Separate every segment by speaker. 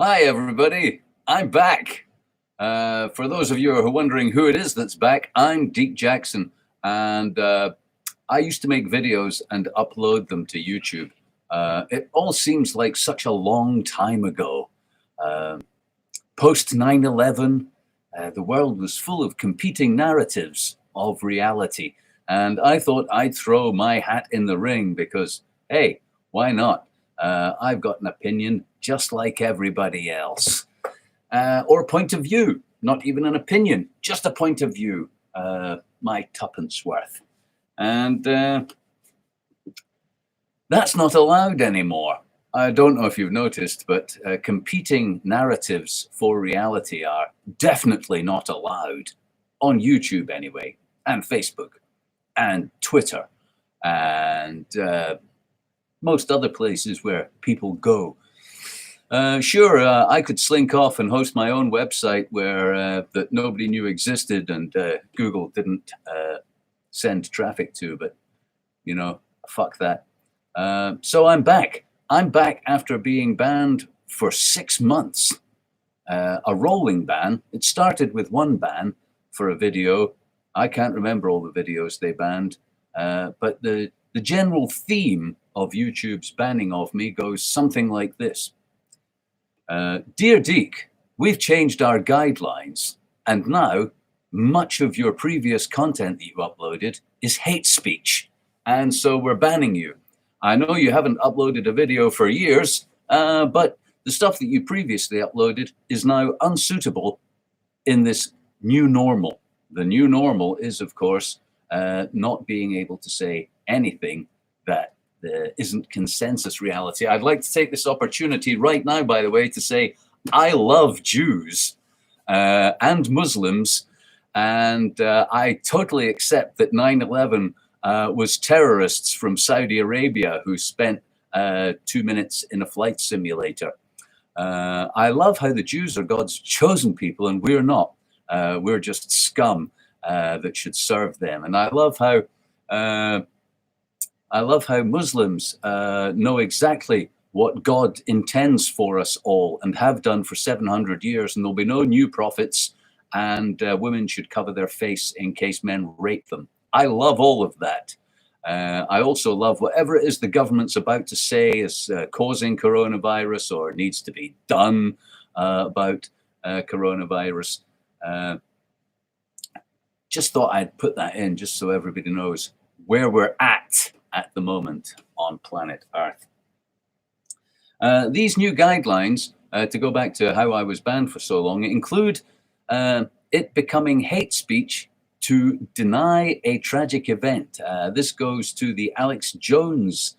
Speaker 1: Hi, everybody. I'm back. For those of you who are wondering who it is that's back, I'm Deek Jackson, and I used to make videos and upload them to YouTube. It all seems like such a long time ago. Post 9/11, the world was full of competing narratives of reality, and I thought I'd throw my hat in the ring because, hey, why not? I've got an opinion just like everybody else. Or a point of view, not even an opinion, just a point of view, my tuppence worth. And that's not allowed anymore. I don't know if you've noticed, but competing narratives for reality are definitely not allowed on YouTube anyway, and Facebook, and Twitter, and most other places where people go. Sure, I could slink off and host my own website where that nobody knew existed and Google didn't send traffic to, but you know, fuck that. So I'm back. I'm back after being banned for 6 months, a rolling ban. It started with one ban for a video. I can't remember all the videos they banned, but the general theme of YouTube's banning of me goes something like this. Dear Deek, we've changed our guidelines, and now much of your previous content that you uploaded is hate speech, and so we're banning you. I know you haven't uploaded a video for years, but the stuff that you previously uploaded is now unsuitable in this new normal. The new normal is, of course, not being able to say anything that isn't consensus reality. I'd like to take this opportunity right now, by the way, to say I love Jews and Muslims, and I totally accept that 9/11 was terrorists from Saudi Arabia who spent 2 minutes in a flight simulator. I love how the Jews are God's chosen people and we're not. We're just scum that should serve them. And I love how Muslims know exactly what God intends for us all and have done for 700 years. And there'll be no new prophets, and women should cover their face in case men rape them. I love all of that. I also love whatever it is the government's about to say is causing coronavirus or needs to be done about coronavirus. Just thought I'd put that in just so everybody knows where we're at the moment on planet Earth. These new guidelines, to go back to how I was banned for so long, include it becoming hate speech to deny a tragic event. This goes to the Alex Jones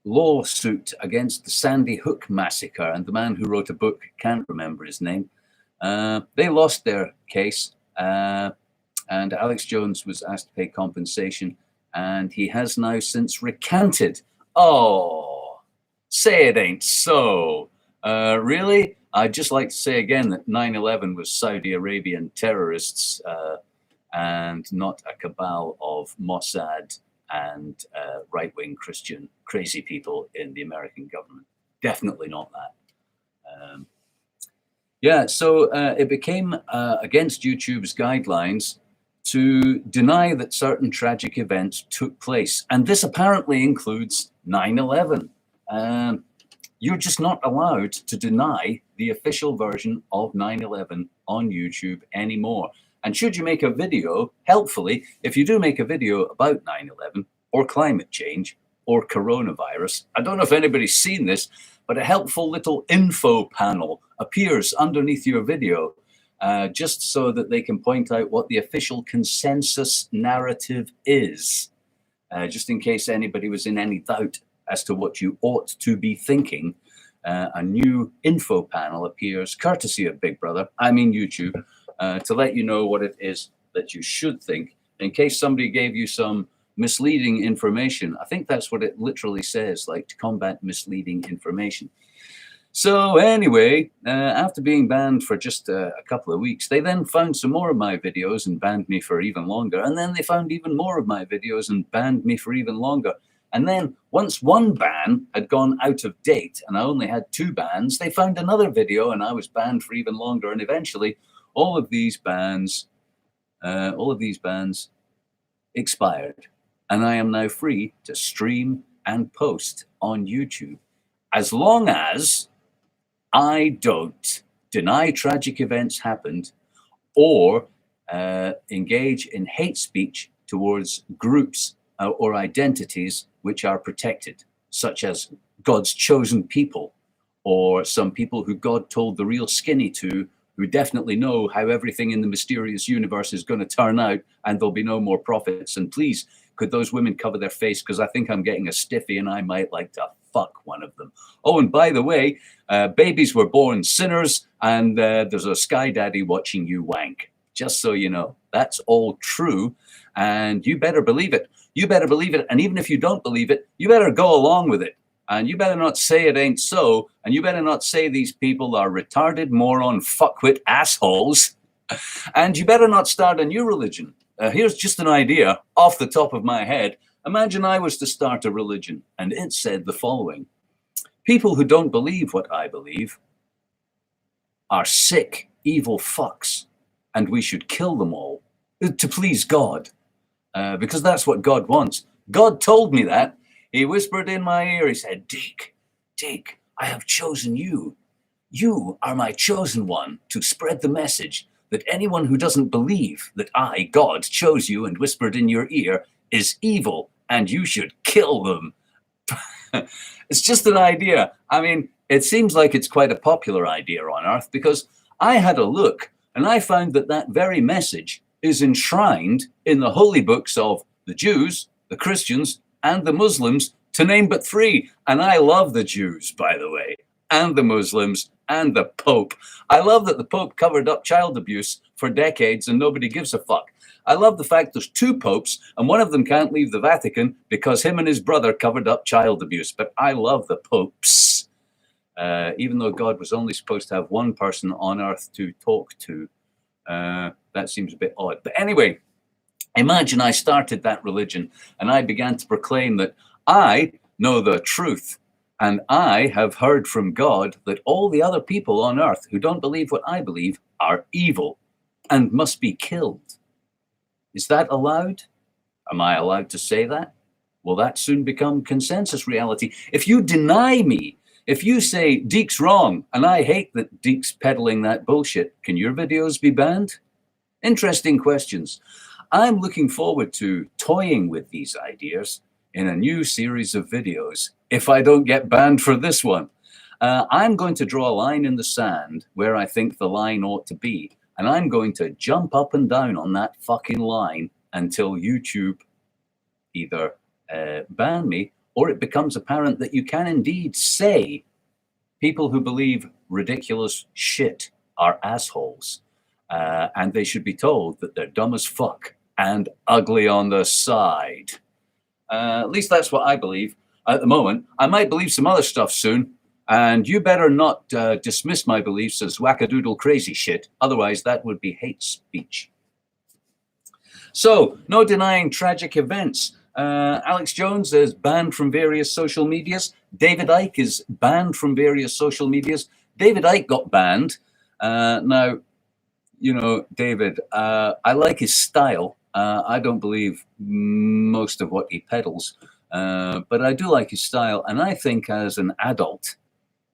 Speaker 1: lawsuit against the Sandy Hook massacre, and the man who wrote a book, can't remember his name. They lost their case, and Alex Jones was asked to pay compensation, and he has now since recanted. Oh, say it ain't so. Really? I'd just like to say again that 9/11 was Saudi Arabian terrorists and not a cabal of Mossad and right-wing Christian crazy people in the American government. Definitely not that. Yeah, so it became against YouTube's guidelines to deny that certain tragic events took place. And this apparently includes 9/11. You're just not allowed to deny the official version of 9/11 on YouTube anymore. And should you make a video, helpfully, if you do make a video about 9/11 or climate change or coronavirus, I don't know if anybody's seen this, but a helpful little info panel appears underneath your video, just so that they can point out what the official consensus narrative is, just in case anybody was in any doubt as to what you ought to be thinking. A new info panel appears, courtesy of Big Brother, I mean YouTube, to let you know what it is that you should think, in case somebody gave you some misleading information. I think that's what it literally says, like to combat misleading information. So anyway, after being banned for just a couple of weeks, they then found some more of my videos and banned me for even longer. And then they found even more of my videos and banned me for even longer. And then once one ban had gone out of date and I only had 2 bans, they found another video and I was banned for even longer. And eventually all of these bans expired. And I am now free to stream and post on YouTube, as long as I don't deny tragic events happened or engage in hate speech towards groups or identities which are protected, such as God's chosen people, or some people who God told the real skinny to, who definitely know how everything in the mysterious universe is going to turn out and there'll be no more prophets. And please, could those women cover their face? Because I think I'm getting a stiffy and I might like to fuck one of them. Oh, and by the way, babies were born sinners, and there's a sky daddy watching you wank. Just so you know, that's all true, and you better believe it. You better believe it, and even if you don't believe it, you better go along with it. And you better not say it ain't so, and you better not say these people are retarded, moron, fuckwit assholes, and you better not start a new religion. Here's just an idea off the top of my head. Imagine I was to start a religion, and it said the following: people who don't believe what I believe are sick, evil fucks, and we should kill them all to please God, because that's what God wants. God told me that. He whispered in my ear, he said, Deek, I have chosen you. You are my chosen one to spread the message that anyone who doesn't believe that I, God, chose you and whispered in your ear is evil, and you should kill them. It's just an idea. I mean, it seems like it's quite a popular idea on Earth, because I had a look and I found that that very message is enshrined in the holy books of the Jews, the Christians, and the Muslims, to name but 3. And I love the Jews, by the way, and the Muslims, and the Pope. I love that the Pope covered up child abuse for decades and nobody gives a fuck. I love the fact there's 2 popes and one of them can't leave the Vatican because him and his brother covered up child abuse. But I love the popes, even though God was only supposed to have one person on earth to talk to. That seems a bit odd. But anyway, imagine I started that religion and I began to proclaim that I know the truth. And I have heard from God that all the other people on earth who don't believe what I believe are evil and must be killed. Is that allowed? Am I allowed to say that? Will that soon become consensus reality? If you deny me, if you say Deek's wrong, and I hate that Deek's peddling that bullshit, can your videos be banned? Interesting questions. I'm looking forward to toying with these ideas in a new series of videos if I don't get banned for this one. I'm going to draw a line in the sand where I think the line ought to be, and I'm going to jump up and down on that fucking line until YouTube either ban me or it becomes apparent that you can indeed say people who believe ridiculous shit are assholes, and they should be told that they're dumb as fuck and ugly on the side. At least that's what I believe at the moment. I might believe some other stuff soon, and you better not dismiss my beliefs as wackadoodle crazy shit. Otherwise, that would be hate speech. So, no denying tragic events. Alex Jones is banned from various social medias. David Icke is banned from various social medias. David Icke got banned. Now, you know, David, I like his style. I don't believe most of what he peddles, but I do like his style. And I think as an adult,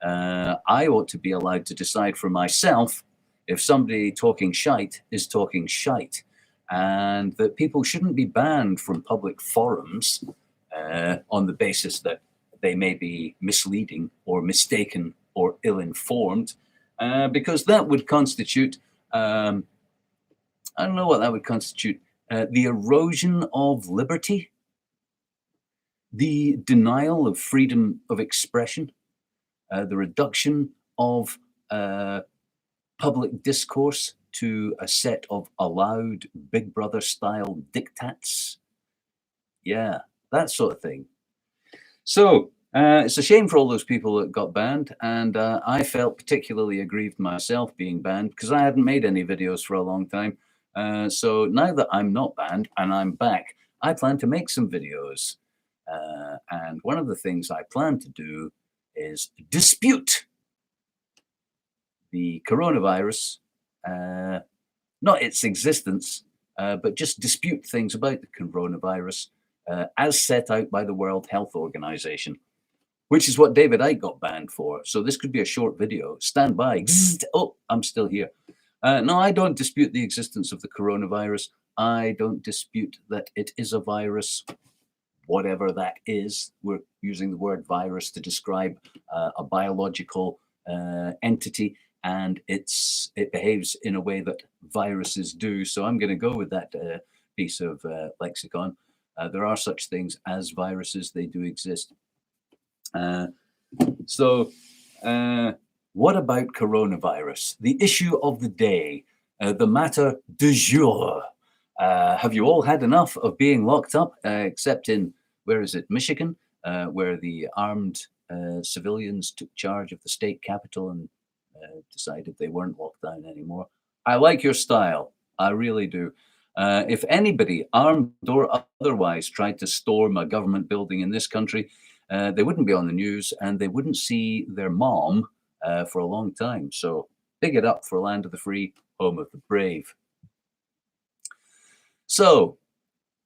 Speaker 1: I ought to be allowed to decide for myself if somebody talking shite is talking shite, and that people shouldn't be banned from public forums on the basis that they may be misleading or mistaken or ill-informed, because that would constitute, I don't know what that would constitute, the erosion of liberty, the denial of freedom of expression, the reduction of public discourse to a set of allowed Big Brother style diktats. Yeah, that sort of thing. So it's a shame for all those people that got banned, and I felt particularly aggrieved myself being banned because I hadn't made any videos for a long time. So now that I'm not banned and I'm back, I plan to make some videos. And one of the things I plan to do is dispute the coronavirus, not its existence, but just dispute things about the coronavirus as set out by the World Health Organization, which is what David Icke got banned for. So this could be a short video. Stand by. Oh, I'm still here. No, I don't dispute the existence of the coronavirus. I don't dispute that it is a virus, whatever that is. We're using the word virus to describe a biological entity, and it behaves in a way that viruses do. So I'm going to go with that piece of lexicon. There are such things as viruses. They do exist. What about coronavirus? The issue of the day, the matter du jour. Have you all had enough of being locked up, except in, where is it, Michigan, where the armed civilians took charge of the state capitol and decided they weren't locked down anymore? I like your style. I really do. If anybody, armed or otherwise, tried to storm a government building in this country, they wouldn't be on the news and they wouldn't see their mom for a long time. So big it up for land of the free, home of the brave. So,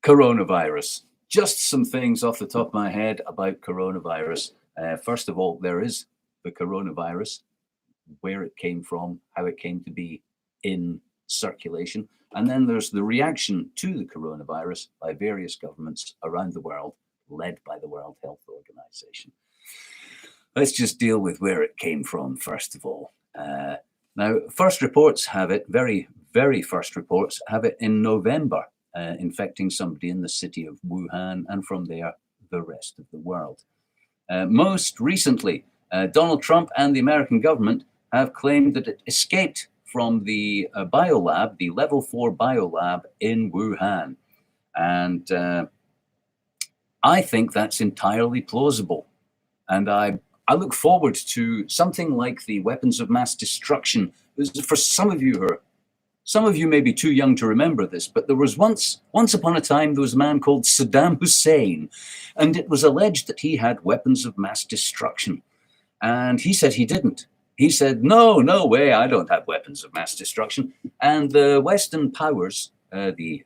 Speaker 1: coronavirus. Just some things off the top of my head about coronavirus. First of all, there is the coronavirus, where it came from, how it came to be in circulation. And then there's the reaction to the coronavirus by various governments around the world, led by the World Health Organization. Let's just deal with where it came from, first of all. Now, first reports have it, very, very first reports have it in November, infecting somebody in the city of Wuhan, and from there, the rest of the world. Most recently, Donald Trump and the American government have claimed that it escaped from the biolab, the level 4 biolab in Wuhan. And I think that's entirely plausible. And I look forward to something like the weapons of mass destruction. For some of you may be too young to remember this, but there was once upon a time, there was a man called Saddam Hussein, and it was alleged that he had weapons of mass destruction. And he said he didn't. He said, no way, I don't have weapons of mass destruction. And the Western powers, the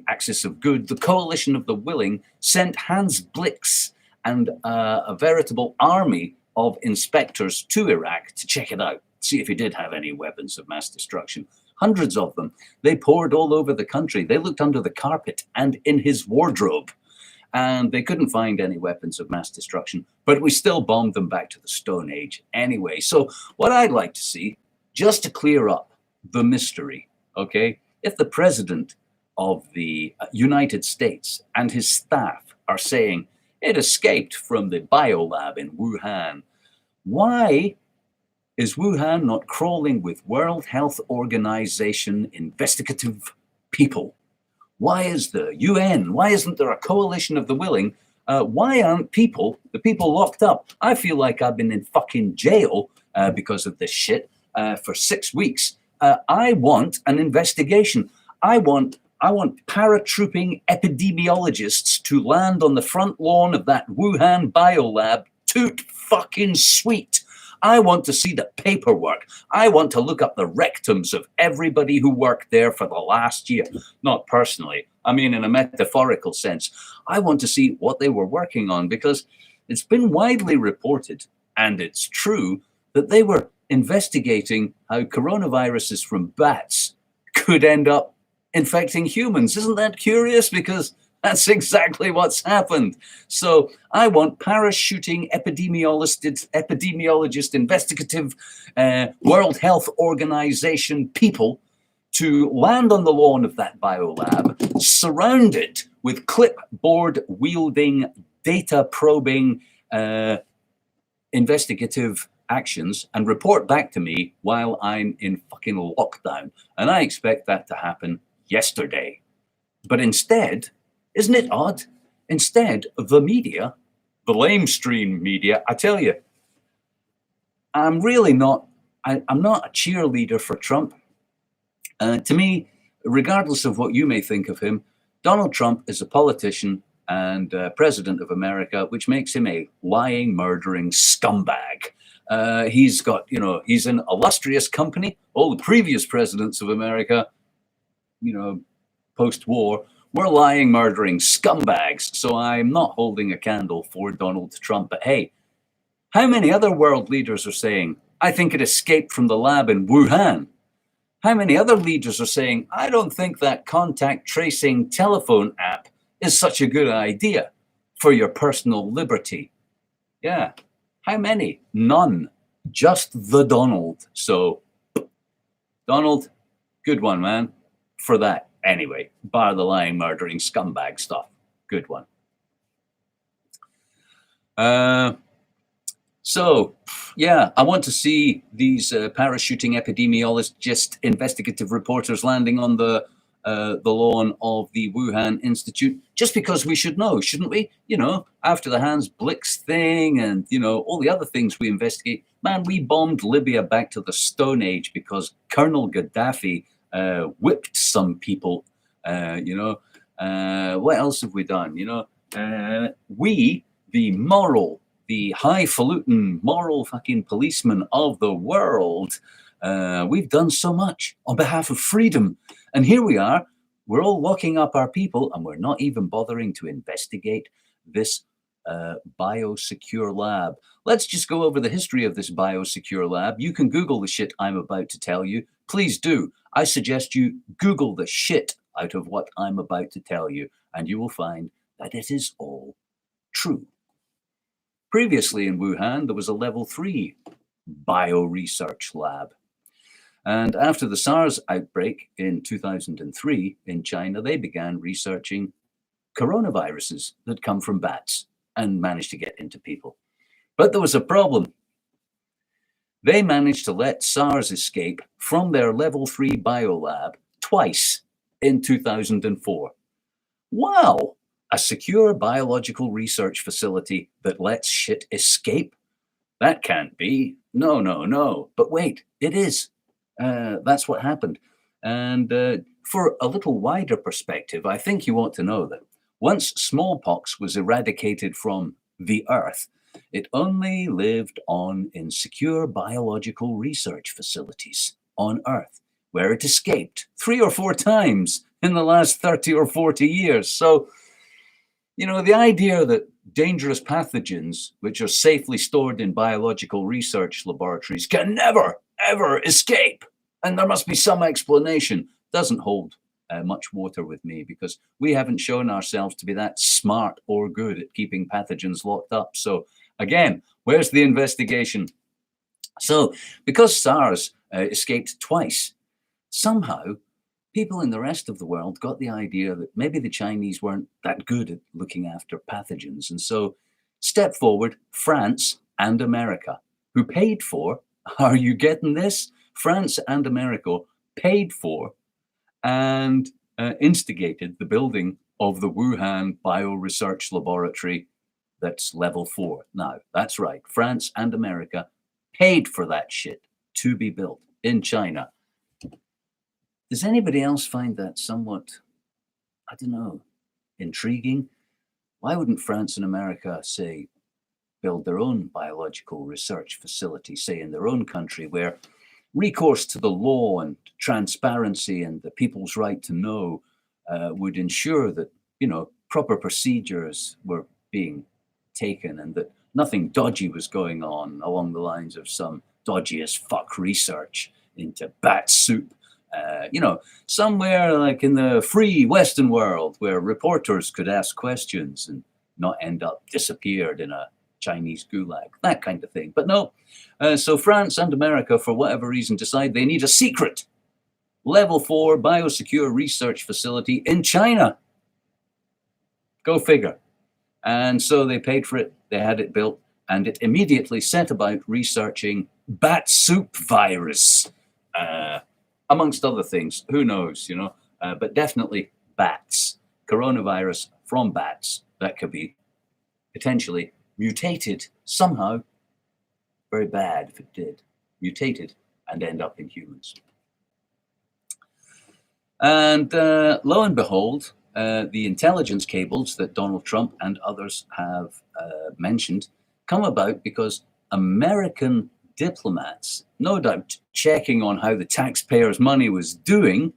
Speaker 1: Axis of Good, the coalition of the willing, sent Hans Blix and a veritable army of inspectors to Iraq to check it out, see if he did have any weapons of mass destruction. Hundreds of them. They poured all over the country. They looked under the carpet and in his wardrobe, and they couldn't find any weapons of mass destruction, but we still bombed them back to the Stone Age anyway. So what I'd like to see, just to clear up the mystery, okay, if the president of the United States and his staff are saying it escaped from the biolab in Wuhan, why is Wuhan not crawling with World Health Organization investigative people? Why is the UN? Why isn't there a coalition of the willing? Why aren't the people locked up? I feel like I've been in fucking jail because of this shit for 6 weeks. I want an investigation. I want paratrooping epidemiologists to land on the front lawn of that Wuhan biolab. Toot fucking sweet. I want to see the paperwork. I want to look up the rectums of everybody who worked there for the last year. Not personally, I mean in a metaphorical sense. I want to see what they were working on, because it's been widely reported, and it's true, that they were investigating how coronaviruses from bats could end up infecting humans. Isn't that curious? Because that's exactly what's happened. So I want parachuting epidemiologist, investigative World Health Organization people to land on the lawn of that biolab, surrounded with clipboard wielding, data probing investigative actions, and report back to me while I'm in fucking lockdown. And I expect that to happen yesterday. But instead, isn't it odd? Instead, the media, the lamestream media, I tell you, I'm really not, I'm not a cheerleader for Trump. To me, regardless of what you may think of him, Donald Trump is a politician and president of America, which makes him a lying, murdering scumbag. He's got, he's an illustrious company. All the previous presidents of America, post-war, were lying, murdering scumbags. So I'm not holding a candle for Donald Trump. But hey, how many other world leaders are saying, I think it escaped from the lab in Wuhan? How many other leaders are saying, I don't think that contact tracing telephone app is such a good idea for your personal liberty? Yeah. How many? None. Just the Donald. So, Donald, good one, man, for that. Anyway, bar the lying, murdering scumbag stuff. Good one. So, yeah, I want to see these parachuting epidemiologists, investigative reporters landing on the lawn of the Wuhan Institute, just because we should know, shouldn't we? After the Hans Blix thing and, all the other things we investigate. Man, we bombed Libya back to the Stone Age because Colonel Gaddafi whipped some people, What else have we done? We, the highfalutin moral fucking policemen of the world, we've done so much on behalf of freedom. And here we are, we're all locking up our people and we're not even bothering to investigate this biosecure lab. Let's just go over the history of this biosecure lab. You can Google the shit I'm about to tell you. Please do. I suggest you Google the shit out of what I'm about to tell you, and you will find that it is all true. Previously in Wuhan, there was a level 3 bioresearch lab. And after the SARS outbreak in 2003 in China, they began researching coronaviruses that come from bats and managed to get into people. But there was a problem. They managed to let SARS escape from their level 3 biolab twice in 2004. Wow! A secure biological research facility that lets shit escape? That can't be. No. But wait, it is. That's what happened. And for a little wider perspective, I think you want to know that once smallpox was eradicated from the earth, it only lived on in secure biological research facilities on Earth, where it escaped 3 or 4 times in the last 30 or 40 years. So, the idea that dangerous pathogens, which are safely stored in biological research laboratories, can never, ever escape, and there must be some explanation, doesn't hold much water with me, because we haven't shown ourselves to be that smart or good at keeping pathogens locked up. So again, where's the investigation? So because SARS escaped twice, somehow people in the rest of the world got the idea that maybe the Chinese weren't that good at looking after pathogens. And so step forward, France and America, who paid for, are you getting this? France and America paid for and instigated the building of the Wuhan Bioresearch Laboratory that's level 4. Now, that's right, France and America paid for that shit to be built in China. Does anybody else find that somewhat, I don't know, intriguing? Why wouldn't France and America, say, build their own biological research facility, say in their own country, where recourse to the law and transparency and the people's right to know would ensure that, proper procedures were being taken and that nothing dodgy was going on along the lines of some dodgy as fuck research into bat soup. Somewhere like in the free Western world where reporters could ask questions and not end up disappeared in a Chinese gulag, that kind of thing. But no, so France and America, for whatever reason, decide they need a secret level 4 biosecure research facility in China. Go figure. And so they paid for it, they had it built, and it immediately set about researching bat soup virus, amongst other things. Who knows, but definitely bats. Coronavirus from bats that could be potentially mutated somehow. Very bad if it did. Mutated and end up in humans. And lo and behold, the intelligence cables that Donald Trump and others have mentioned come about because American diplomats, no doubt checking on how the taxpayers' money was doing,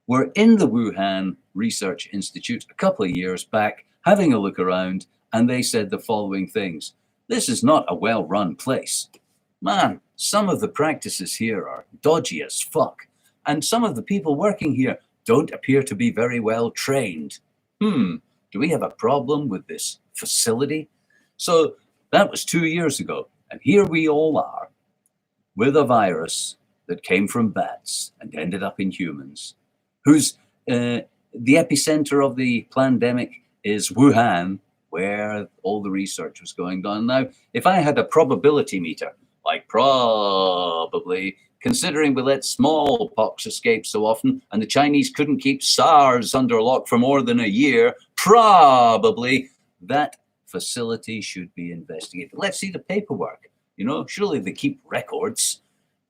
Speaker 1: were in the Wuhan Research Institute a couple of years back, having a look around, and they said the following things. This is not a well-run place. Man, some of the practices here are dodgy as fuck, and some of the people working here don't appear to be very well trained. Do we have a problem with this facility? So that was 2 years ago, and here we all are with a virus that came from bats and ended up in humans, whose the epicenter of the pandemic is Wuhan, where all the research was going on. Now, if I had a probability meter, like probably, considering we let smallpox escape so often and the Chinese couldn't keep SARS under lock for more than a year, probably that facility should be investigated. Let's see the paperwork. Surely they keep records.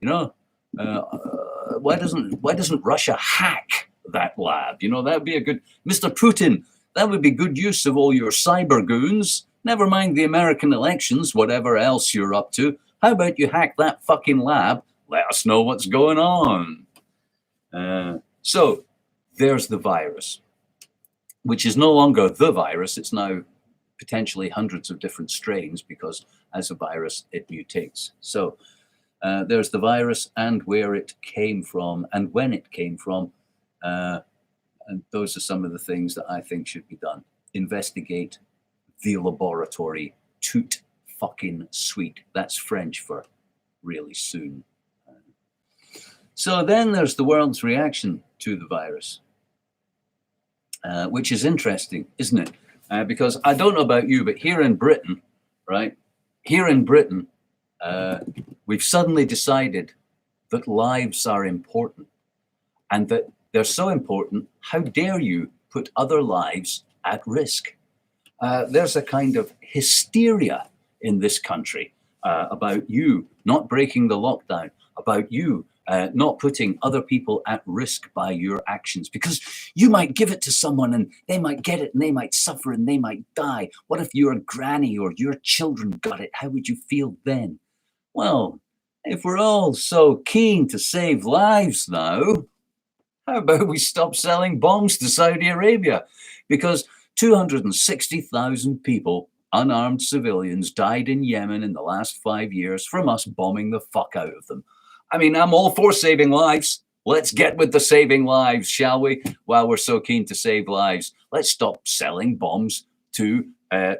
Speaker 1: Why doesn't Russia hack that lab? That would be a good, Mr. Putin, that would be good use of all your cyber goons. Never mind the American elections, whatever else you're up to. How about you hack that fucking lab? Let us know what's going on. So there's the virus, which is no longer the virus. It's now potentially hundreds of different strains because as a virus, it mutates. So there's the virus and where it came from and when it came from. And those are some of the things that I think should be done. Investigate the laboratory tout fucking sweet. That's French for really soon. So then there's the world's reaction to the virus, which is interesting, isn't it? Because I don't know about you, but here in Britain, right? Here in Britain, we've suddenly decided that lives are important and that they're so important. How dare you put other lives at risk? There's a kind of hysteria in this country about you not breaking the lockdown, about you not putting other people at risk by your actions, because you might give it to someone and they might get it and they might suffer and they might die. What if your granny or your children got it? How would you feel then? Well, if we're all so keen to save lives now, how about we stop selling bombs to Saudi Arabia? Because 260,000 people, unarmed civilians, died in Yemen in the last 5 years from us bombing the fuck out of them. I mean, I'm all for saving lives. Let's get with the saving lives, shall we? While we're so keen to save lives, let's stop selling bombs to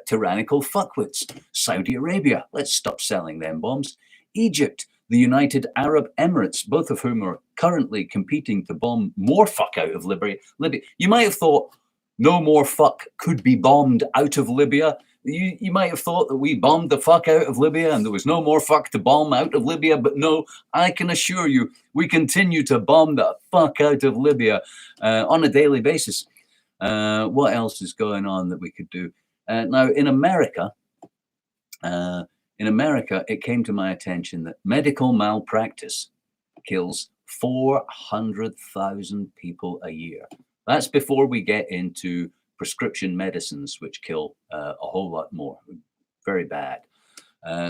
Speaker 1: tyrannical fuckwits. Saudi Arabia, let's stop selling them bombs. Egypt, the United Arab Emirates, both of whom are currently competing to bomb more fuck out of Libya. You might have thought no more fuck could be bombed out of Libya. You might have thought that we bombed the fuck out of Libya and there was no more fuck to bomb out of Libya, but no, I can assure you, we continue to bomb the fuck out of Libya on a daily basis. What else is going on that we could do? Now, in America, it came to my attention that medical malpractice kills 400,000 people a year. That's before we get into prescription medicines, which kill a whole lot more. Very bad.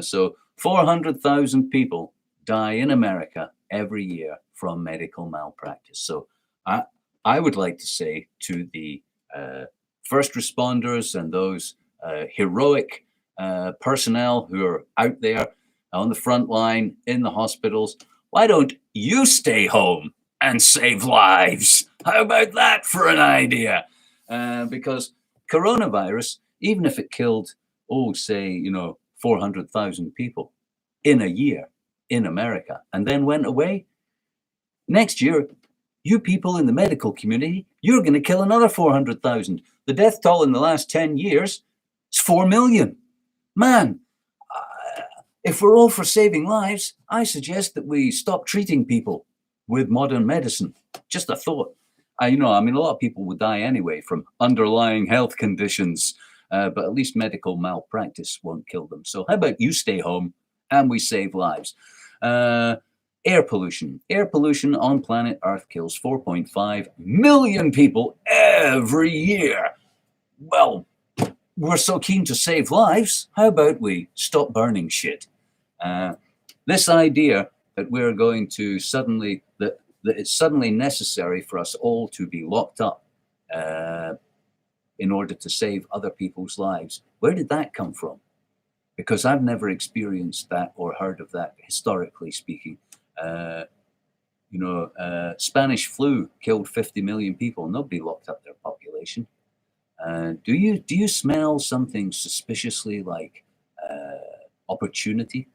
Speaker 1: So 400,000 people die in America every year from medical malpractice. So I would like to say to the first responders and those heroic personnel who are out there on the front line in the hospitals, why don't you stay home and save lives? How about that for an idea? Because coronavirus, even if it killed, 400,000 people in a year in America and then went away, next year, you people in the medical community, you're going to kill another 400,000. The death toll in the last 10 years is 4 million. Man, if we're all for saving lives, I suggest that we stop treating people with modern medicine. Just a thought. A lot of people would die anyway from underlying health conditions, but at least medical malpractice won't kill them. So how about you stay home and we save lives? Air pollution. Air pollution on planet Earth kills 4.5 million people every year. Well, we're so keen to save lives, how about we stop burning shit? This idea that we're going to suddenly, that it's suddenly necessary for us all to be locked up in order to save other people's lives, where did that come from? Because I've never experienced that or heard of that, historically speaking. Spanish flu killed 50 million people. Nobody locked up their population. Do you smell something suspiciously like opportunity?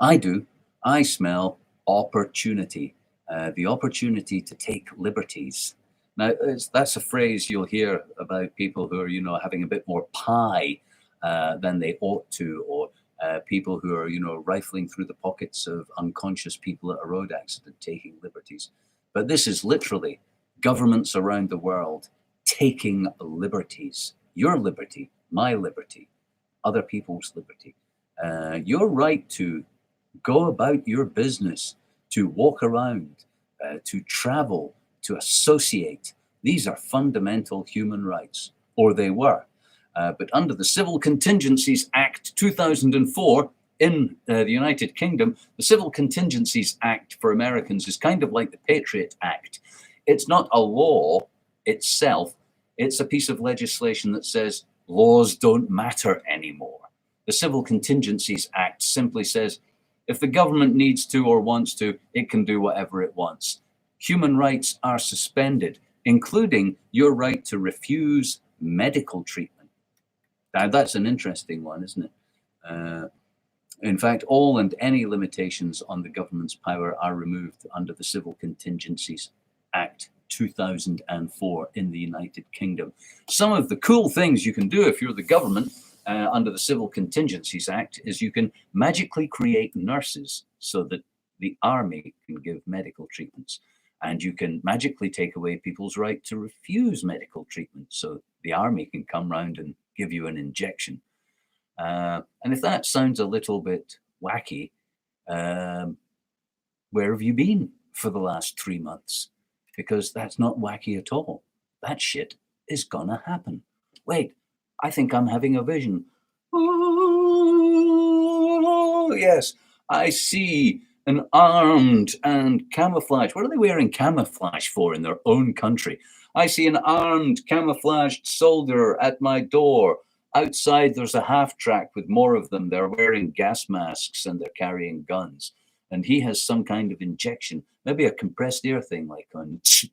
Speaker 1: I do. I smell opportunity, the opportunity to take liberties. Now, that's a phrase you'll hear about people who are, having a bit more pie than they ought to, or people who are, rifling through the pockets of unconscious people at a road accident, taking liberties. But this is literally governments around the world taking liberties. Your liberty, my liberty, other people's liberty. Your right to go about your business, to walk around, to travel, to associate. These are fundamental human rights, or they were. But under the Civil Contingencies Act 2004 in the United Kingdom, the Civil Contingencies Act for Americans is kind of like the Patriot Act. It's not a law itself. It's a piece of legislation that says laws don't matter anymore. The Civil Contingencies Act simply says, if the government needs to or wants to, it can do whatever it wants. Human rights are suspended, including your right to refuse medical treatment. Now, that's an interesting one, isn't it? In fact, all and any limitations on the government's power are removed under the Civil Contingencies Act 2004 in the United Kingdom. Some of the cool things you can do if you're the government under the Civil Contingencies Act is you can magically create nurses so that the army can give medical treatments. And you can magically take away people's right to refuse medical treatment so the army can come round and give you an injection. And if that sounds a little bit wacky, where have you been for the last 3 months? Because that's not wacky at all. That shit is gonna happen. Wait, I think I'm having a vision. Oh, yes, I see an armed and camouflaged. What are they wearing camouflage for in their own country? I see an armed camouflaged soldier at my door. Outside, there's a half track with more of them. They're wearing gas masks and they're carrying guns. And he has some kind of injection, maybe a compressed air thing, like on. You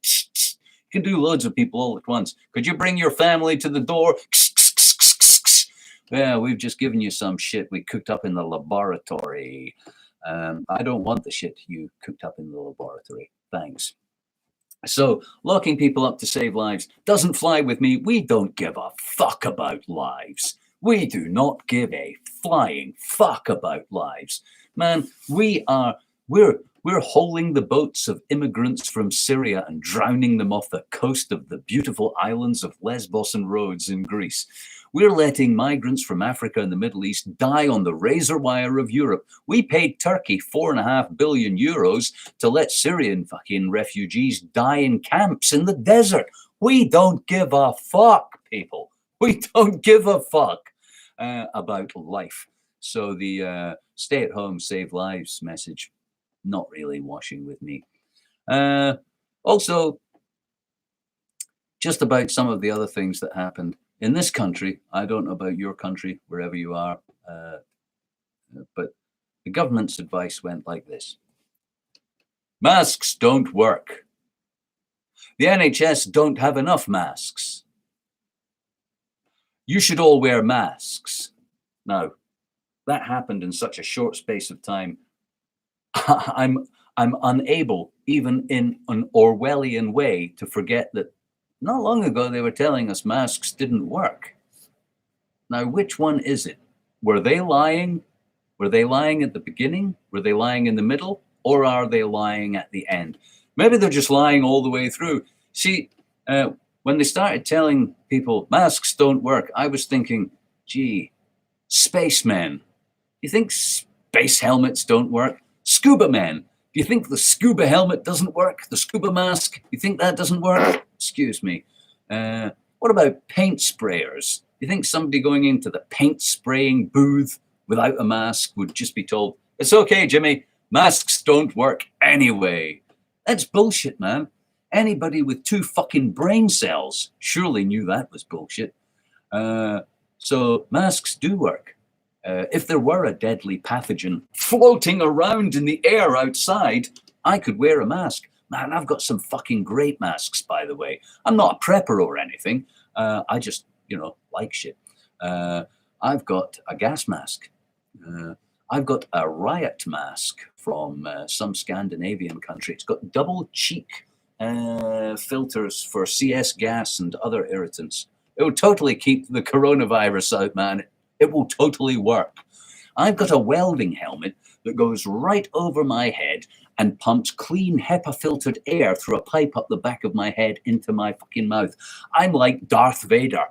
Speaker 1: can do loads of people all at once. Could you bring your family to the door? Yeah, we've just given you some shit we cooked up in the laboratory. I don't want the shit you cooked up in the laboratory. Thanks. So locking people up to save lives doesn't fly with me. We don't give a fuck about lives. We do not give a flying fuck about lives. Man, we're hauling the boats of immigrants from Syria and drowning them off the coast of the beautiful islands of Lesbos and Rhodes in Greece. We're letting migrants from Africa and the Middle East die on the razor wire of Europe. We paid Turkey 4.5 billion euros to let Syrian fucking refugees die in camps in the desert. We don't give a fuck, people. We don't give a fuck about life. So the stay at home, save lives message, not really washing with me. Also, just about some of the other things that happened in this country. I don't know about your country, wherever you are, but the government's advice went like this. Masks don't work. The NHS don't have enough masks. You should all wear masks. Now, that happened in such a short space of time. I'm unable, even in an Orwellian way, to forget that not long ago they were telling us masks didn't work. Now, which one is it? Were they lying? Were they lying at the beginning? Were they lying in the middle? Or are they lying at the end? Maybe they're just lying all the way through. See, when they started telling people masks don't work, I was thinking, gee, spacemen. You think space helmets don't work? Scuba men. Do you think the scuba helmet doesn't work? The scuba mask? You think that doesn't work? Excuse me. What about paint sprayers? You think somebody going into the paint spraying booth without a mask would just be told, "It's okay, Jimmy, masks don't work anyway"? That's bullshit, man. Anybody with 2 fucking brain cells surely knew that was bullshit. So masks do work. If there were a deadly pathogen floating around in the air outside, I could wear a mask. Man, I've got some fucking great masks, by the way. I'm not a prepper or anything. I just, like shit. I've got a gas mask. I've got a riot mask from some Scandinavian country. It's got double cheek filters for CS gas and other irritants. It will totally keep the coronavirus out, man. It will totally work. I've got a welding helmet that goes right over my head and pumps clean HEPA-filtered air through a pipe up the back of my head into my fucking mouth. I'm like Darth Vader.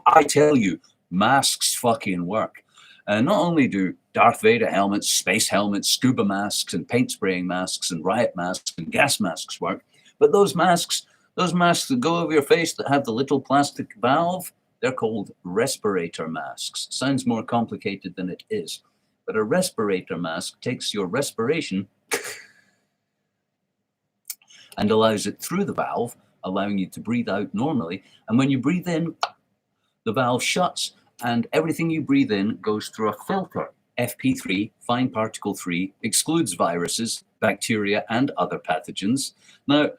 Speaker 1: I tell you, masks fucking work. Not only do Darth Vader helmets, space helmets, scuba masks, and paint spraying masks, and riot masks, and gas masks work, but those masks that go over your face that have the little plastic valve, they're called respirator masks. Sounds more complicated than it is. But a respirator mask takes your respiration and allows it through the valve, allowing you to breathe out normally. And when you breathe in, the valve shuts and everything you breathe in goes through a filter. FP3, fine particle 3, excludes viruses, bacteria, and other pathogens. Now,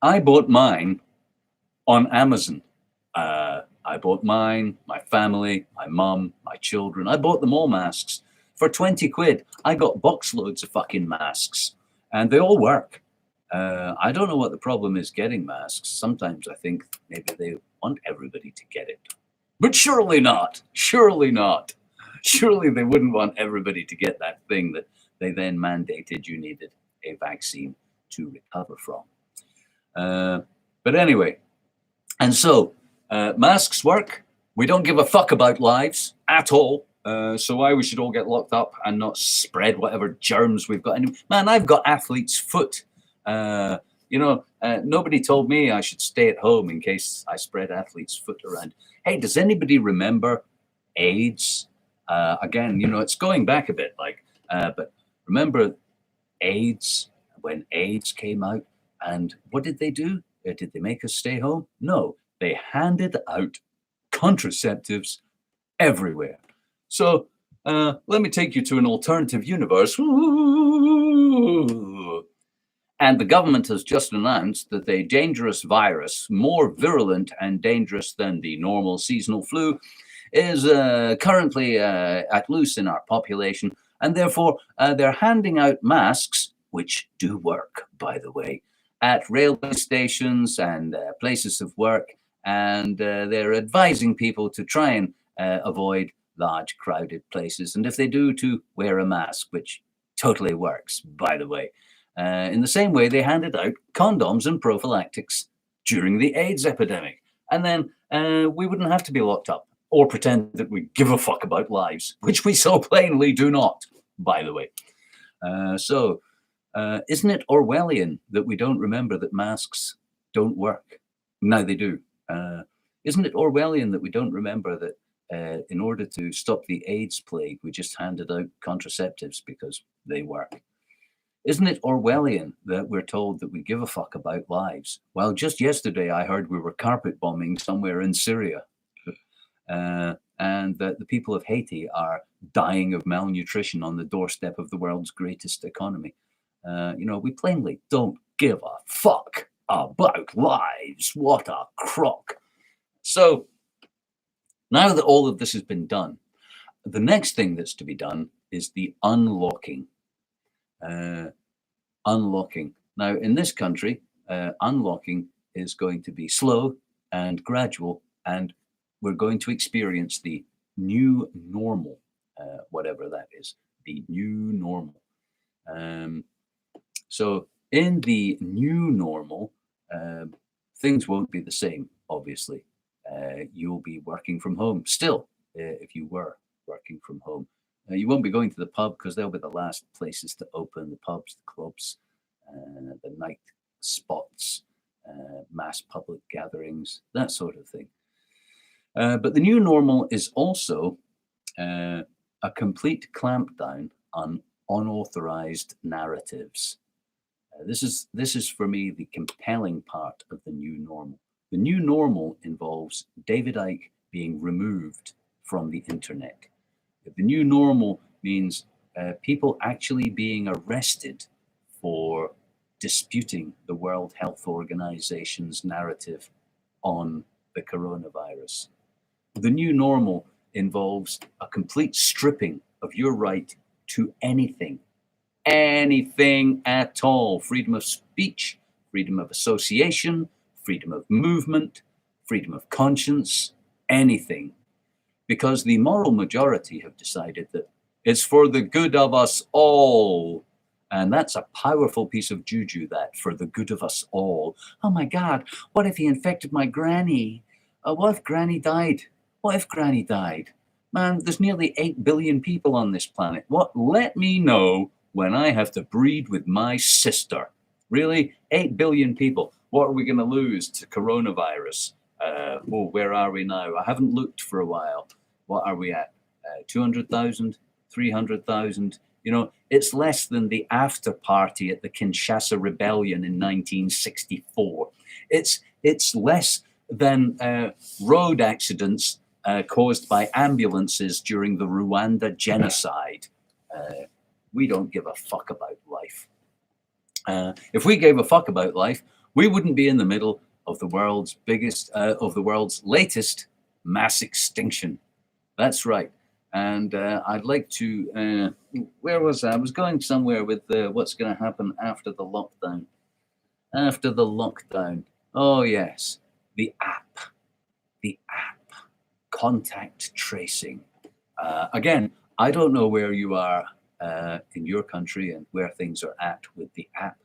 Speaker 1: I bought mine on Amazon. I bought mine, my family, my mum, my children. I bought them all masks. For 20 quid, I got box loads of fucking masks. And they all work. I don't know what the problem is getting masks. Sometimes I think maybe they want everybody to get it. But surely not. Surely not. Surely they wouldn't want everybody to get that thing that they then mandated you needed a vaccine to recover from. But anyway, and so masks work. We don't give a fuck about lives at all. So why we should all get locked up and not spread whatever germs we've got. Man, I've got athlete's foot. Nobody told me I should stay at home in case I spread athlete's foot around. Hey, does anybody remember AIDS? Again, it's going back a bit, but remember AIDS, when AIDS came out, and what did they do? Did they make us stay home? No, they handed out contraceptives everywhere. So let me take you to an alternative universe. And the government has just announced that a dangerous virus, more virulent and dangerous than the normal seasonal flu, is currently at loose in our population. And therefore, they're handing out masks, which do work, by the way, at railway stations and places of work. And they're advising people to try and avoid large crowded places. And if they do, to wear a mask, which totally works, by the way. In the same way, they handed out condoms and prophylactics during the AIDS epidemic. And then we wouldn't have to be locked up or pretend that we give a fuck about lives, which we so plainly do not, by the way. So isn't it Orwellian that we don't remember that masks don't work? Now they do. Isn't it Orwellian that we don't remember that in order to stop the AIDS plague, we just handed out contraceptives because they work? Isn't it Orwellian that we're told that we give a fuck about lives? Well, just yesterday I heard we were carpet bombing somewhere in Syria, and that the people of Haiti are dying of malnutrition on the doorstep of the world's greatest economy. We plainly don't give a fuck about lives. What a crock. So now that all of this has been done, the next thing that's to be done is the unlocking. Unlocking. Now, in this country, unlocking is going to be slow and gradual, and we're going to experience the new normal, whatever that is, the new normal. So in the new normal, things won't be the same, obviously. You'll be working from home still, if you were working from home. You won't be going to the pub because they'll be the last places to open, the pubs, the clubs, the night spots, mass public gatherings, that sort of thing. But the new normal is also a complete clampdown on unauthorized narratives. This is for me the compelling part of the new normal. The new normal involves David Icke being removed from the internet. The new normal means people actually being arrested for disputing the World Health Organization's narrative on the coronavirus. The new normal involves a complete stripping of your right to anything at all. Freedom of speech, freedom of association, freedom of movement, freedom of conscience, anything. Because the moral majority have decided that it's for the good of us all. And that's a powerful piece of juju, that, for the good of us all. Oh my God, what if he infected my granny? What if granny died? What if granny died? Man, there's nearly 8 billion people on this planet. What? Let me know when I have to breed with my sister. Really? 8 billion people. What are we going to lose to coronavirus? Where are we now? I haven't looked for a while. What are we at? 200,000? 300,000? You know, it's less than the after party at the Kinshasa Rebellion in 1964. It's less than road accidents caused by ambulances during the Rwanda genocide. We don't give a fuck about life. If we gave a fuck about life, we wouldn't be in the middle of the world's latest mass extinction. That's right. And I'd like to, where was I? I was going somewhere with what's going to happen after the lockdown. After the lockdown. Oh, yes. The app. Contact tracing. Again, I don't know where you are in your country and where things are at with the app.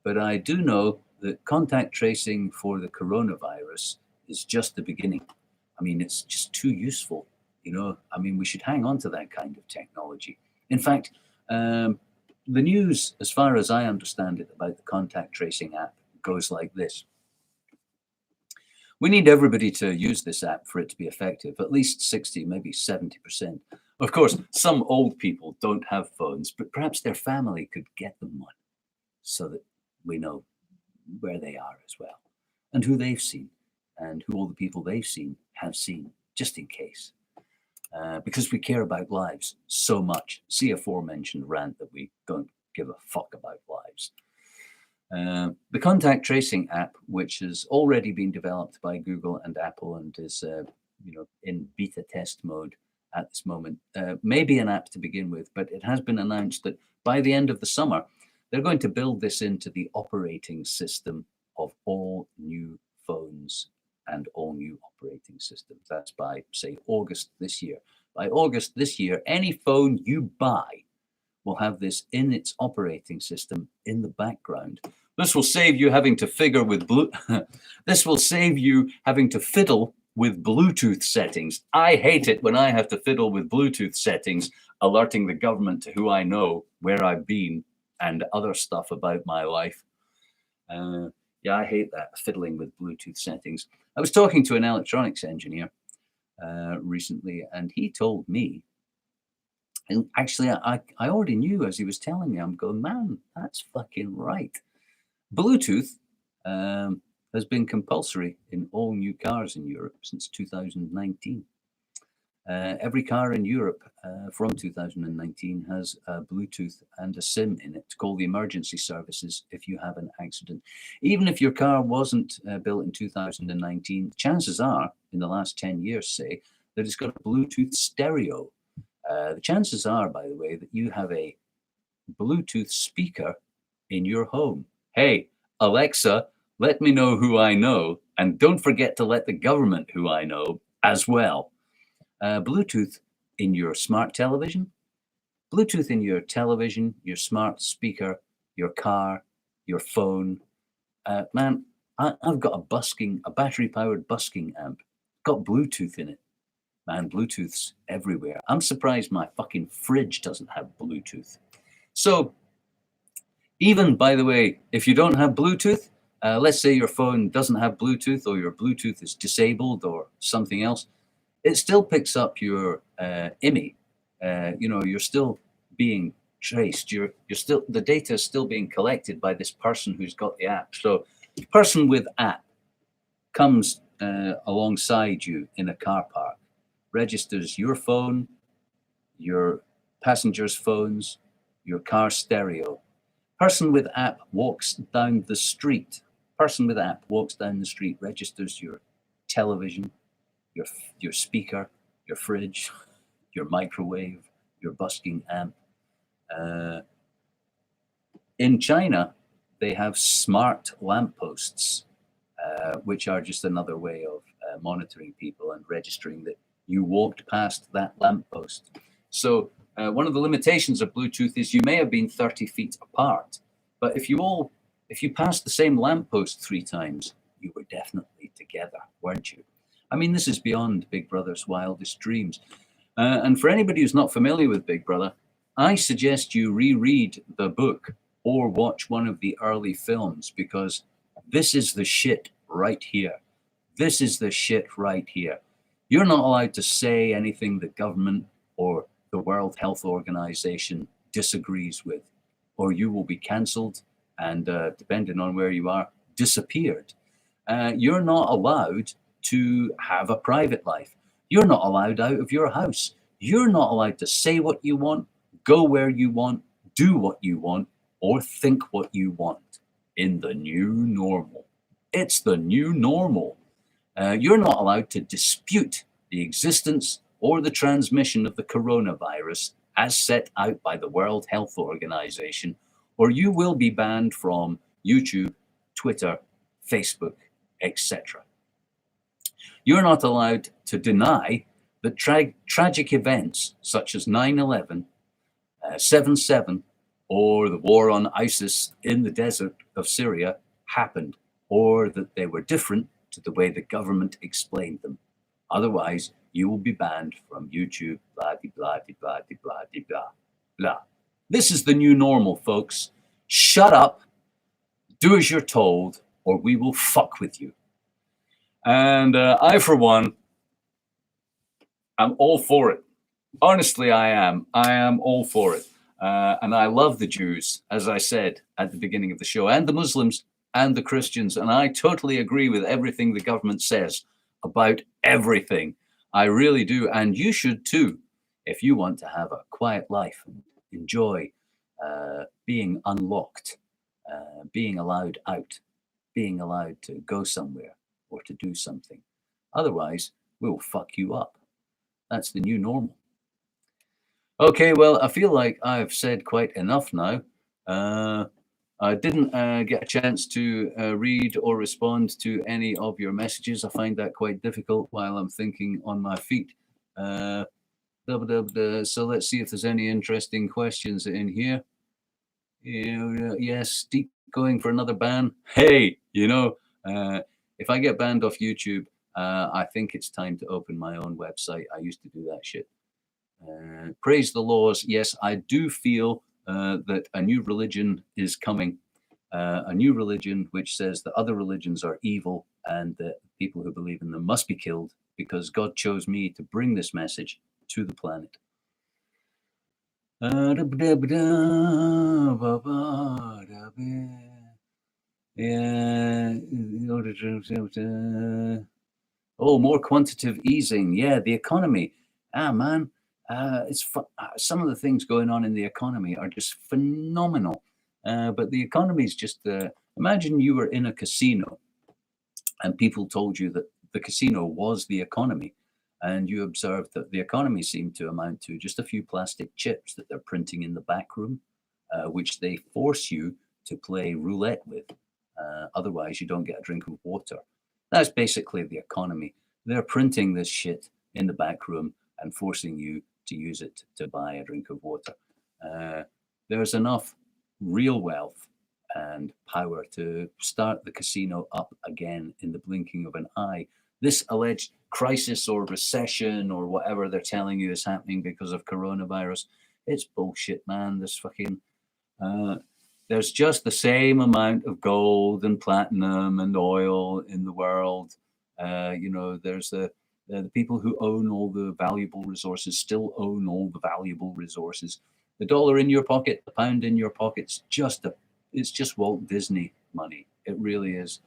Speaker 1: But I do know that contact tracing for the coronavirus is just the beginning. I mean, it's just too useful. You know, I mean, we should hang on to that kind of technology. In fact, the news, as far as I understand it, about the contact tracing app goes like this. We need everybody to use this app for it to be effective, at least 60, maybe 70%. Of course, some old people don't have phones, but perhaps their family could get them one so that we know where they are as well, and who they've seen, and who all the people they've seen have seen, just in case. Because we care about lives so much. See aforementioned rant that we don't give a fuck about lives. The contact tracing app, which has already been developed by Google and Apple and is in beta test mode at this moment, may be an app to begin with, but it has been announced that by the end of the summer, they're going to build this into the operating system of all new phones and all new operating systems. That's by, say, August this year. By August this year, any phone you buy will have this in its operating system in the background. This will save you having to fiddle with Bluetooth settings. I hate it when I have to fiddle with Bluetooth settings, alerting the government to who I know, where I've been, and other stuff about my life. Yeah, I hate that, fiddling with Bluetooth settings. I was talking to an electronics engineer recently, and he told me, and actually I already knew as he was telling me, I'm going, man, that's fucking right. Bluetooth has been compulsory in all new cars in Europe since 2019. Every car in Europe from 2019 has a Bluetooth and a SIM in it to call the emergency services if you have an accident. Even if your car wasn't built in 2019, chances are, in the last 10 years, say, that it's got a Bluetooth stereo. The chances are, by the way, that you have a Bluetooth speaker in your home. Hey, Alexa, let me know who I know, and don't forget to let the government who I know as well. Bluetooth in your smart television, Bluetooth in your television, your smart speaker, your car, your phone. Man, I've got a battery-powered busking amp. Got Bluetooth in it. Man, Bluetooth's everywhere. I'm surprised my fucking fridge doesn't have Bluetooth. So even, by the way, if you don't have Bluetooth, let's say your phone doesn't have Bluetooth or your Bluetooth is disabled or something else, it still picks up your IMEI. You're still being traced. You're still, the data is still being collected by this person who's got the app. So the person with app comes alongside you in a car park, registers your phone, your passengers' phones, your car stereo. Person with app walks down the street. Person with app walks down the street, registers your television, your speaker, your fridge, your microwave, your busking amp. In China, they have smart lampposts, which are just another way of monitoring people and registering that you walked past that lamppost. So one of the limitations of Bluetooth is you may have been 30 feet apart, but if you passed the same lamppost 3 times, you were definitely together, weren't you? I mean, this is beyond Big Brother's wildest dreams. And for anybody who's not familiar with Big Brother, I suggest you reread the book or watch one of the early films, because this is the shit right here. This is the shit right here. You're not allowed to say anything the government or the World Health Organization disagrees with, or you will be cancelled and, depending on where you are, disappeared. You're not allowed to have a private life. You're not allowed out of your house. You're not allowed to say what you want, go where you want, do what you want, or think what you want in the new normal. It's the new normal. You're not allowed to dispute the existence or the transmission of the coronavirus as set out by the World Health Organization, or you will be banned from YouTube, Twitter, Facebook, etc. You're not allowed to deny that tragic events such as 9/11, 7/7, or the war on ISIS in the desert of Syria happened, or that they were different to the way the government explained them. Otherwise, you will be banned from YouTube, blah, blah, blah, blah, blah, blah, blah. This is the new normal, folks. Shut up, do as you're told, or we will fuck with you. And I, for one, am all for it. Honestly, I am. I am all for it. And I love the Jews, as I said at the beginning of the show, and the Muslims and the Christians. And I totally agree with everything the government says about everything. I really do. And you should too, if you want to have a quiet life and enjoy being unlocked, being allowed out, being allowed to go somewhere or to do something. Otherwise, we'll fuck you up. That's the new normal. Okay, well, I feel like I've said quite enough now. I didn't get a chance to read or respond to any of your messages. I find that quite difficult while I'm thinking on my feet. So let's see if there's any interesting questions in here. Yes, Deek going for another ban. Hey, if I get banned off YouTube, I think it's time to open my own website. I used to do that shit. Praise the laws. Yes, I do feel that a new religion is coming. A new religion which says that other religions are evil and that people who believe in them must be killed because God chose me to bring this message to the planet. Oh, more quantitative easing. Yeah, the economy. Man, some of the things going on in the economy are just phenomenal. But the economy is just, imagine you were in a casino and people told you that the casino was the economy, and you observed that the economy seemed to amount to just a few plastic chips that they're printing in the back room, which they force you to play roulette with. Otherwise, you don't get a drink of water. That's basically the economy. They're printing this shit in the back room and forcing you to use it to buy a drink of water. There's enough real wealth and power to start the casino up again in the blinking of an eye. This alleged crisis or recession or whatever they're telling you is happening because of coronavirus. It's bullshit, man. There's just the same amount of gold and platinum and oil in the world. There's the people who own all the valuable resources still own all the valuable resources. The dollar in your pocket, the pound in your pocket, it's just Walt Disney money. It really is.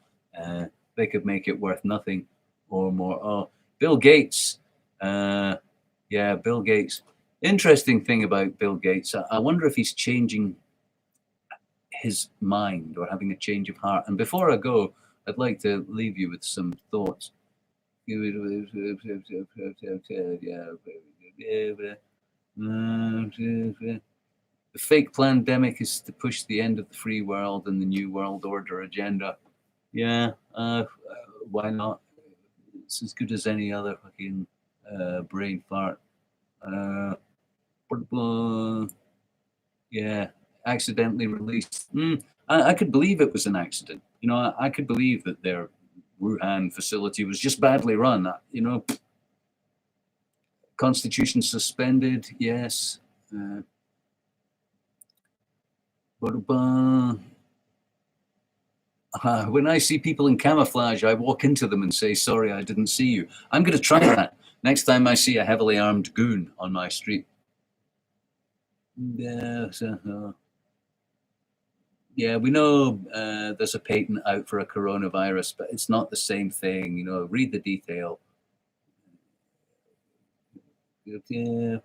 Speaker 1: They could make it worth nothing or more. Oh, Bill Gates. Bill Gates. Interesting thing about Bill Gates. I wonder if he's changing his mind or having a change of heart. And before I go, I'd like to leave you with some thoughts. The fake pandemic is to push the end of the free world and the new world order agenda. Yeah, why not? It's as good as any other fucking brain fart. Yeah, accidentally released. I could believe it was an accident. I could believe that their Wuhan facility was just badly run. Constitution suspended. Yes. When I see people in camouflage, I walk into them and say, "Sorry, I didn't see you." I'm going to try that next time I see a heavily armed goon on my street. Yeah, we know there's a patent out for a coronavirus, but it's not the same thing. Read the detail. Yeah.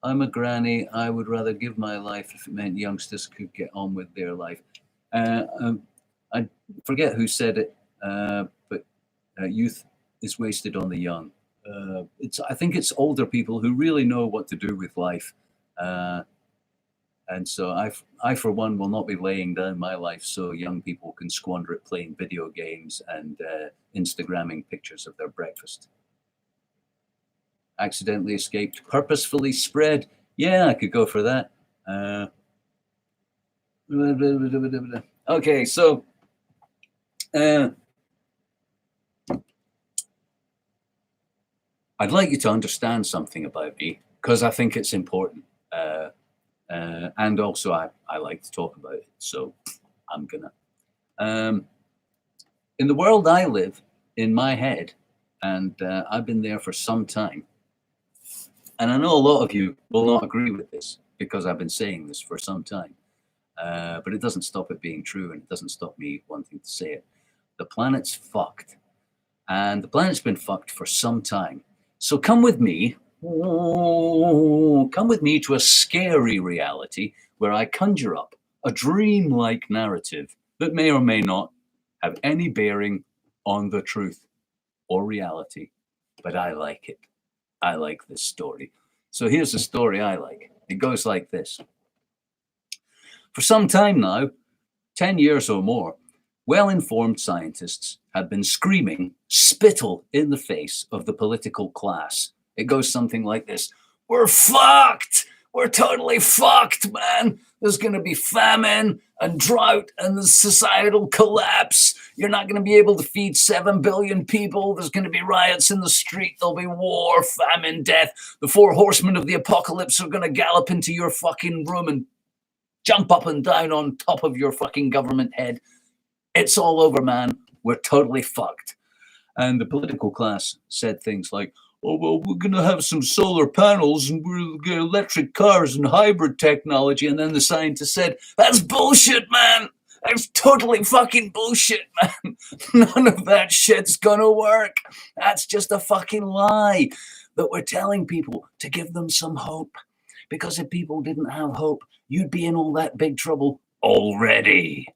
Speaker 1: I'm a granny. I would rather give my life if it meant youngsters could get on with their life. I forget who said it, but youth is wasted on the young. I think it's older people who really know what to do with life. And so I, for one, will not be laying down my life so young people can squander it playing video games and Instagramming pictures of their breakfast. Accidentally escaped, purposefully spread. Yeah, I could go for that. Okay, so I'd like you to understand something about me because I think it's important. And also I like to talk about it, so I'm gonna. In the world I live, in my head, and I've been there for some time, and I know a lot of you will not agree with this because I've been saying this for some time, but it doesn't stop it being true, and it doesn't stop me wanting to say it. The planet's fucked, and the planet's been fucked for some time. So come with me. Come with me to a scary reality where I conjure up a dream-like narrative that may or may not have any bearing on the truth or reality, but I like it. I like this story. So here's the story I like. It goes like this. For some time now, 10 years or more, well-informed scientists have been screaming spittle in the face of the political class. It goes something like this. We're fucked. We're totally fucked, man. There's going to be famine and drought and the societal collapse. You're not going to be able to feed 7 billion people. There's going to be riots in the street. There'll be war, famine, death. The 4 horsemen of the apocalypse are going to gallop into your fucking room and jump up and down on top of your fucking government head. It's all over, man. We're totally fucked. And the political class said things like, oh, well, we're going to have some solar panels and we're going to get electric cars and hybrid technology. And then the scientist said, that's bullshit, man. That's totally fucking bullshit, man. None of that shit's going to work. That's just a fucking lie that we're telling people to give them some hope. Because if people didn't have hope, you'd be in all that big trouble already.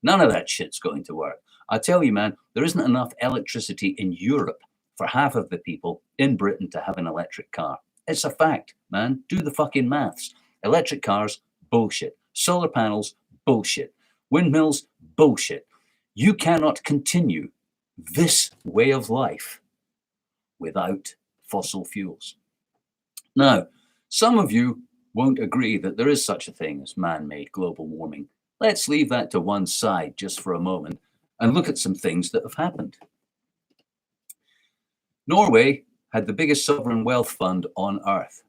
Speaker 1: None of that shit's going to work. I tell you, man, there isn't enough electricity in Europe for half of the people in Britain to have an electric car. It's a fact, man. Do the fucking maths. Electric cars, bullshit. Solar panels, bullshit. Windmills, bullshit. You cannot continue this way of life without fossil fuels. Now, some of you won't agree that there is such a thing as man-made global warming. Let's leave that to one side just for a moment and look at some things that have happened. Norway had the biggest sovereign wealth fund on earth.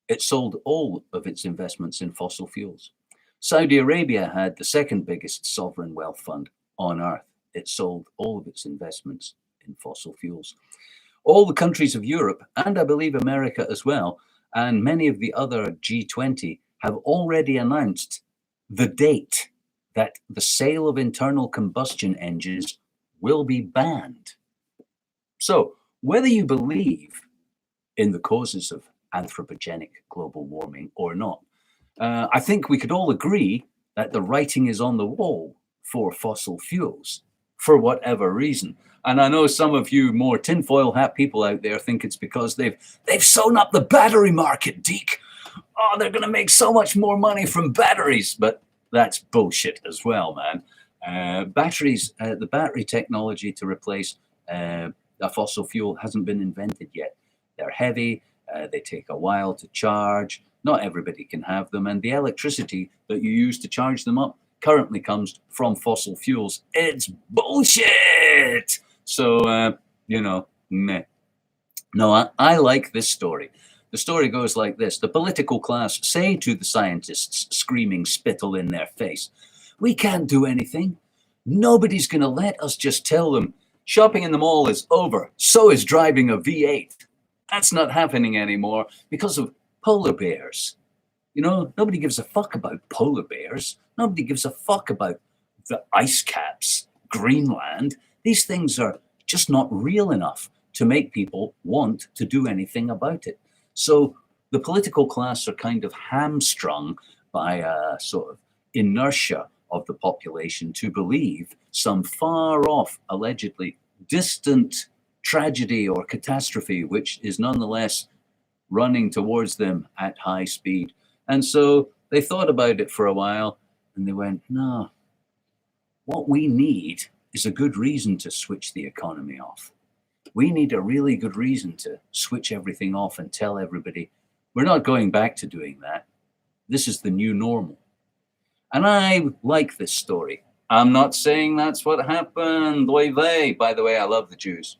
Speaker 1: It sold all of its investments in fossil fuels. Saudi Arabia had the second biggest sovereign wealth fund on earth. It sold all of its investments in fossil fuels. All the countries of Europe, and I believe America as well, and many of the other G20 have already announced the date that the sale of internal combustion engines will be banned. So, whether you believe in the causes of anthropogenic global warming or not, I think we could all agree that the writing is on the wall for fossil fuels for whatever reason. And I know some of you more tinfoil hat people out there think it's because they've sewn up the battery market, Deek. Oh, they're going to make so much more money from batteries, but that's bullshit as well, man. Batteries, the battery technology to replace a fossil fuel hasn't been invented yet. They're heavy, they take a while to charge. Not everybody can have them, and the electricity that you use to charge them up currently comes from fossil fuels. It's bullshit. So, meh. No, I like this story. The story goes like this. The political class say to the scientists, screaming spittle in their face, we can't do anything. Nobody's going to let us just tell them shopping in the mall is over. So is driving a V8. That's not happening anymore because of polar bears. You know, nobody gives a fuck about polar bears. Nobody gives a fuck about the ice caps, Greenland. These things are just not real enough to make people want to do anything about it. So the political class are kind of hamstrung by a sort of inertia of the population to believe some far off, allegedly distant tragedy or catastrophe, which is nonetheless running towards them at high speed. And so they thought about it for a while and they went, no, what we need is a good reason to switch the economy off. We need a really good reason to switch everything off and tell everybody, we're not going back to doing that. This is the new normal. And I like this story. I'm not saying that's what happened. Oy vey. By the way, I love the Jews.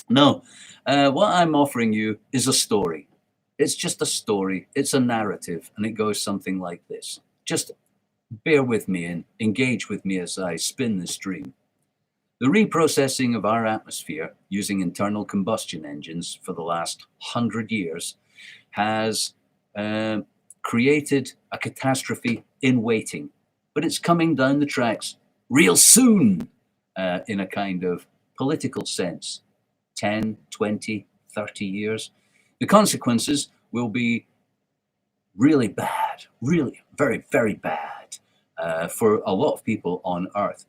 Speaker 1: No, what I'm offering you is a story. It's just a story. It's a narrative, and it goes something like this. Just bear with me and engage with me as I spin this dream. The reprocessing of our atmosphere using internal combustion engines for the last 100 years has created a catastrophe in waiting, but it's coming down the tracks real soon in a kind of political sense. 10, 20, 30 years. The consequences will be really bad, really very, very bad for a lot of people on Earth.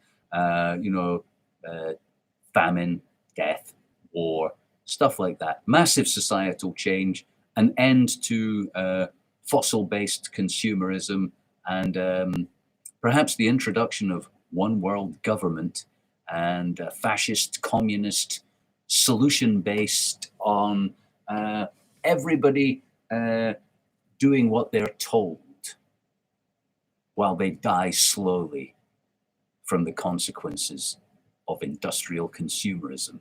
Speaker 1: Famine, death, war, stuff like that. Massive societal change, an end to fossil-based consumerism, and perhaps the introduction of one world government and fascist, communist solution based on everybody doing what they're told while they die slowly from the consequences of industrial consumerism.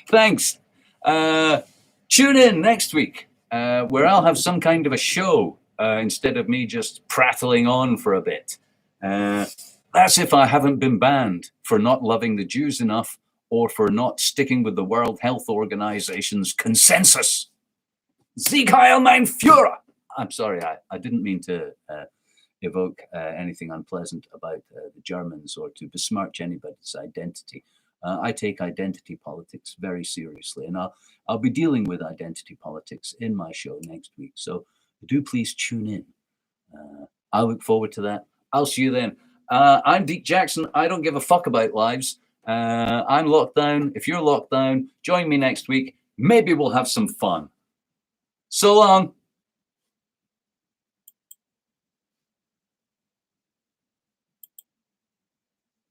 Speaker 1: Thanks. Tune in next week where I'll have some kind of a show instead of me just prattling on for a bit. That's if I haven't been banned for not loving the Jews enough or for not sticking with the World Health Organization's consensus. Sieg Heil, mein Führer! I'm sorry, I didn't mean to evoke anything unpleasant about the Germans or to besmirch anybody's identity. I take identity politics very seriously, and I'll be dealing with identity politics in my show next week. So do please tune in. I look forward to that. I'll see you then. I'm Deek Jackson. I don't give a fuck about lives. I'm locked down. If you're locked down, join me next week. Maybe we'll have some fun. So long.